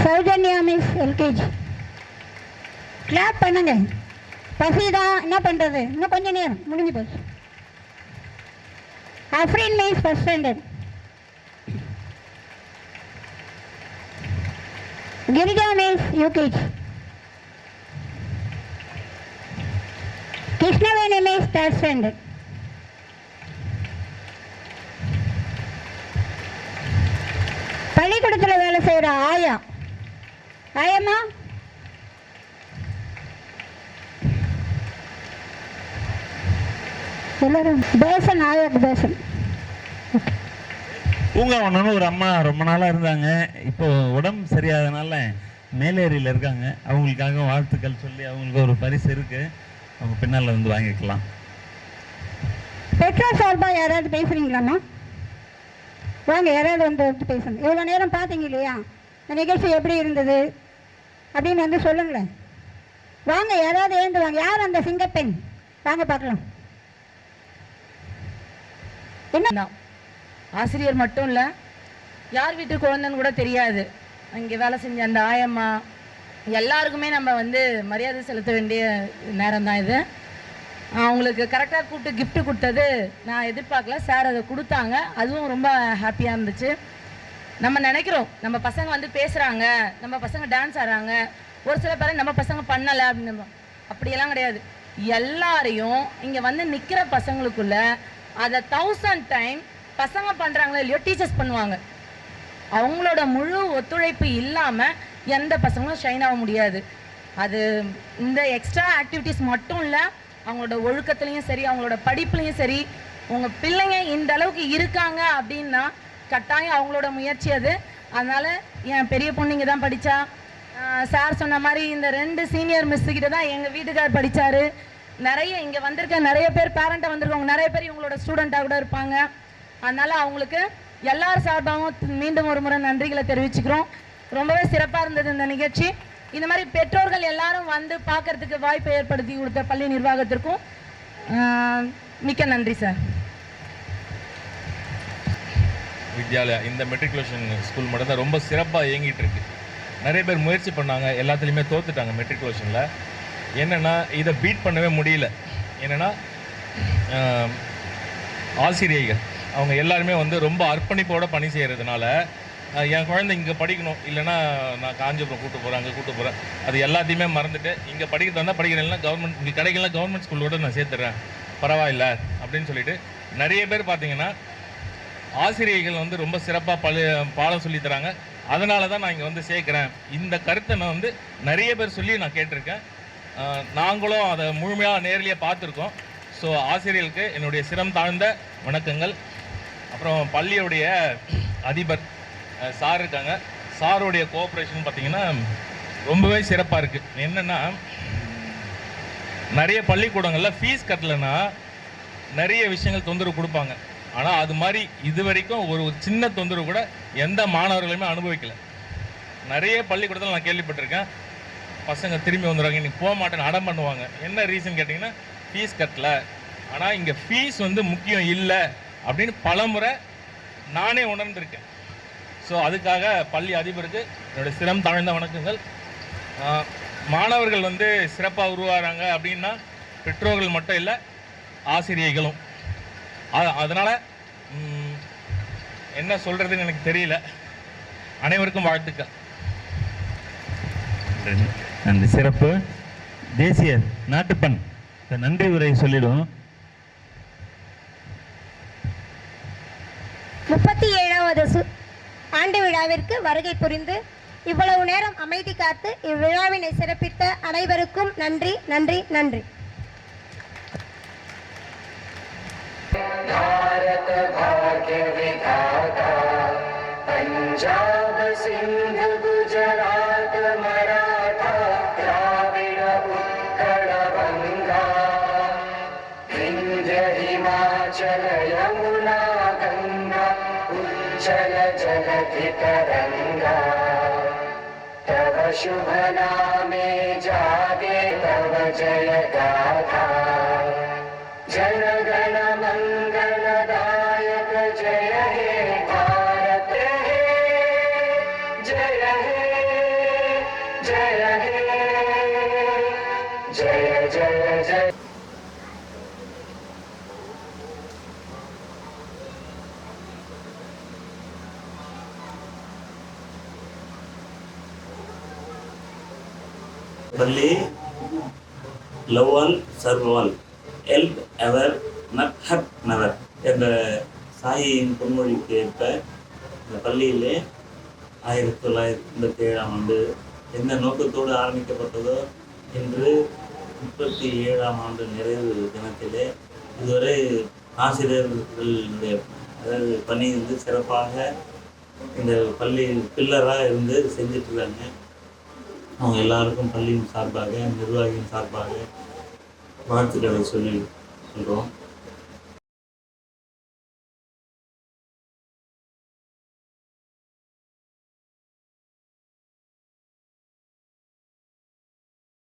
Soujanya miss, LKG. Clap பண்ணுங்க. பசிதான், என்ன பண்றது, இன்னும் கொஞ்ச நேரம் முடிஞ்சு போச்சு. Afreen miss, first standard. Girija miss, UKG. Krishnaveni miss, third standard. பள்ளிக்கூடத்தில் வேலை செய்கிற ஆயா. ஆயம்மா, எல்லாரும் பேசன், ஆயாக்கு பேசன். பூங்காவனம்னு ஒரு அம்மா ரொம்ப நாளாக இருந்தாங்க. இப்போ உடம்பு சரியாதனால மேலேரியில் இருக்காங்க. அவங்களுக்காக வாழ்த்துக்கள் சொல்லி அவங்களுக்கு ஒரு பரிசு இருக்கு, அவங்க பின்னால் வந்து வாங்கிக்கலாம். பெட்ரோல் சார்பாக யாராவது பேசுறீங்களாம்மா? வாங்க, யாராவது வந்து பேசணும். இவ்வளோ நேரம் பார்த்தீங்க இல்லையா, இந்த நிகழ்ச்சி எப்படி இருந்தது அப்படின்னு வந்து சொல்லுங்களேன். வாங்க, யாராவது எழுந்து வாங்க. யார் அந்த சிங்கப்பெண்? வாங்க பார்க்கலாம். என்ன ஆசிரியர் மட்டும் இல்லை, யார் வீட்டு குழந்தைன்னு கூட தெரியாது. இங்கே வேலை செஞ்ச அந்த ஆயம்மா எல்லாருக்குமே நம்ம வந்து மரியாதை செலுத்த வேண்டிய நேரம் தான் இது. அவங்களுக்கு கரெக்டாக கூப்பிட்டு கிஃப்ட் கொடுத்தது நான் எதிர்பார்க்கல. சார் அதை கொடுத்தாங்க, அதுவும் ரொம்ப ஹாப்பியாக இருந்துச்சு. நம்ம நினைக்கிறோம் நம்ம பசங்க வந்து பேசுகிறாங்க, நம்ம பசங்க டான்ஸ் ஆடுறாங்க, ஒரு சில பேர் நம்ம பசங்க பண்ணலை அப்படின்னு. அப்படியெல்லாம் கிடையாது. எல்லாரையும் இங்கே வந்து நிற்கிற பசங்களுக்குள்ள அதை 1000 டைம் பசங்க பண்ணுறாங்களோ இல்லையோ டீச்சர்ஸ் பண்ணுவாங்க. அவங்களோட முழு ஒத்துழைப்பு இல்லாமல் எந்த பசங்களும் ஷைன் ஆக முடியாது. அது இந்த எக்ஸ்ட்ரா ஆக்டிவிட்டீஸ் மட்டும் இல்லை, அவங்களோட ஒழுக்கத்துலேயும் சரி, அவங்களோட படிப்புலேயும் சரி. உங்கள் பிள்ளைங்க இந்த அளவுக்கு இருக்காங்க அப்படின்னா கட்டாயம் அவங்களோட முயற்சி அது. அதனால் என் பெரிய பொண்ணு இங்கே தான் படித்தா. சார் சொன்ன மாதிரி இந்த 2 சீனியர் மிஸ்ஸுக்கிட்ட தான் எங்கள் வீட்டுக்கார் படித்தார். நிறைய இங்கே வந்திருக்க நிறைய பேர் பேரண்ட்டாக வந்திருக்கவங்க, நிறைய பேர் இவங்களோட ஸ்டூடெண்ட்டாக கூட இருப்பாங்க. அதனால் அவங்களுக்கு எல்லார் சார்பாகவும் மீண்டும் ஒரு முறை நன்றிகளை தெரிவிச்சுக்கிறோம். ரொம்பவே சிறப்பாக இருந்தது இந்த நிகழ்ச்சி. இந்த மாதிரி பெற்றோர்கள் எல்லாரும் வந்து பார்க்கறதுக்கு வாய்ப்பை ஏற்படுத்தி கொடுத்த பள்ளி நிர்வாகத்திற்கும் மிக்க நன்றி சார். வித்யாலயா இந்த மெட்ரிகுலேஷன் ஸ்கூல் மட்டும் தான் ரொம்ப சிறப்பாக இயங்கிட்டு இருக்கு. நிறைய பேர் முயற்சி பண்ணாங்க, எல்லாத்துலேயுமே தோத்துட்டாங்க மெட்ரிகுலேஷனில். என்னென்னா இதை பீட் பண்ணவே முடியல. என்னென்னா ஆசிரியர்கள் அவங்க எல்லாருமே வந்து ரொம்ப அர்ப்பணிப்போடு பணி செய்கிறதுனால என் குழந்தை இங்கே படிக்கணும், இல்லைன்னா நான் காஞ்சிபுரம் கூட்டு போகிறேன், அங்கே கூட்டு போகிறேன், அது எல்லாத்தையுமே மறந்துட்டு இங்கே படிக்கிறது வந்தால் படிக்கிறேன், கவர்மெண்ட் இங்கே கிடைக்கலாம் கவர்மெண்ட் ஸ்கூலோடு நான் சேர்த்துறேன் பரவாயில்ல அப்படின்னு சொல்லிட்டு நிறைய பேர் பார்த்தீங்கன்னா ஆசிரியர்கள் வந்து ரொம்ப சிறப்பாக பாடம் சொல்லி தராங்க. அதனால தான் நான் இங்கே வந்து சேர்க்குறேன். இந்த கருத்தை நான் வந்து நிறைய பேர் சொல்லி நான் கேட்டிருக்கேன். நாங்களும் அதை முழுமையாக நேரிலேயே பார்த்துருக்கோம். ஸோ ஆசிரியர்களுக்கு என்னுடைய சிரம் தாழ்ந்த வணக்கங்கள். அப்புறம் பள்ளியுடைய அதிபர் சார் இருக்காங்க. சாருடைய கோஆப்ரேஷன் பார்த்திங்கன்னா ரொம்பவே சிறப்பாக இருக்குது. என்னென்னா நிறைய பள்ளிக்கூடங்களில் ஃபீஸ் கட்டலைன்னா நிறைய விஷயங்கள் தொந்தரவு கொடுப்பாங்க. ஆனால் அது மாதிரி இது வரைக்கும் ஒரு சின்ன தொந்தரவு கூட எந்த மாணவர்களுமே அனுபவிக்கலை. நிறைய பள்ளிக்கூடத்தில் நான் கேள்விப்பட்டிருக்கேன், பசங்க திரும்பி வந்துடுவாங்க, இன்னைக்கு போக மாட்டேன்னு அடம் பண்ணுவாங்க. என்ன ரீசன் கேட்டிங்கன்னா ஃபீஸ் கட்டலை. ஆனால் இங்கே ஃபீஸ் வந்து முக்கியம் இல்லை அப்படின்னு பலமுறை நானே உணர்ந்திருக்கேன். ஸோ அதுக்காக பள்ளி அதிபருக்கு என்னுடைய சிரம் தாழ்ந்த வணக்கங்கள். மாணவர்கள் வந்து சிறப்பாக உருவாகிறாங்க அப்படின்னா பெற்றோர்கள் மட்டும் இல்லை, ஆசிரியர்களும். அதனால் என்ன சொல்கிறதுன்னு எனக்கு தெரியல. அனைவருக்கும் வாழ்த்துக்கள். அந்த சிறப்பு தேசிய நாட்டுப்பண் நன்றி உரை சொல்லிடும். 37வது ஆண்டு விழாவிற்கு வருகை புரிந்து இவ்வளவு நேரம் அமைதி காத்து இவ்விழாவினை சிறப்பித்த அனைவருக்கும் நன்றி நன்றி நன்றி. भारत भाग्य विधाता पंजाब सिंध गुजरात मराठा द्राविड़ उत्कल गंगा विंध्य हिमाचल यमुना गंगा उज्जल जलधि तरंगा तव शुभ नामे जागे तव जय गाथा जन गण मंगलदायक जय हे भारत हे जय हे जय हे जय जय जय. பள்ளி love one serve one help ever not hurt never என்ற சாயின் பொன்மொழிக்கு ஏற்ப இந்த பள்ளியிலே 1987ஆம் ஆண்டு எந்த நோக்கத்தோடு ஆரம்பிக்கப்பட்டதோ இன்று 37ஆம் ஆண்டு நிறைவு தினத்திலே இதுவரை ஆசிரியர்களுடைய அதாவது பணி வந்து சிறப்பாக இந்த பள்ளி பில்லராக இருந்து செஞ்சிட்ருக்காங்க. அவங்க எல்லாருக்கும் பள்ளியின் சார்பாக நிர்வாகியின் சார்பாக வாழ்த்துக்களை சொல்கிறோம்.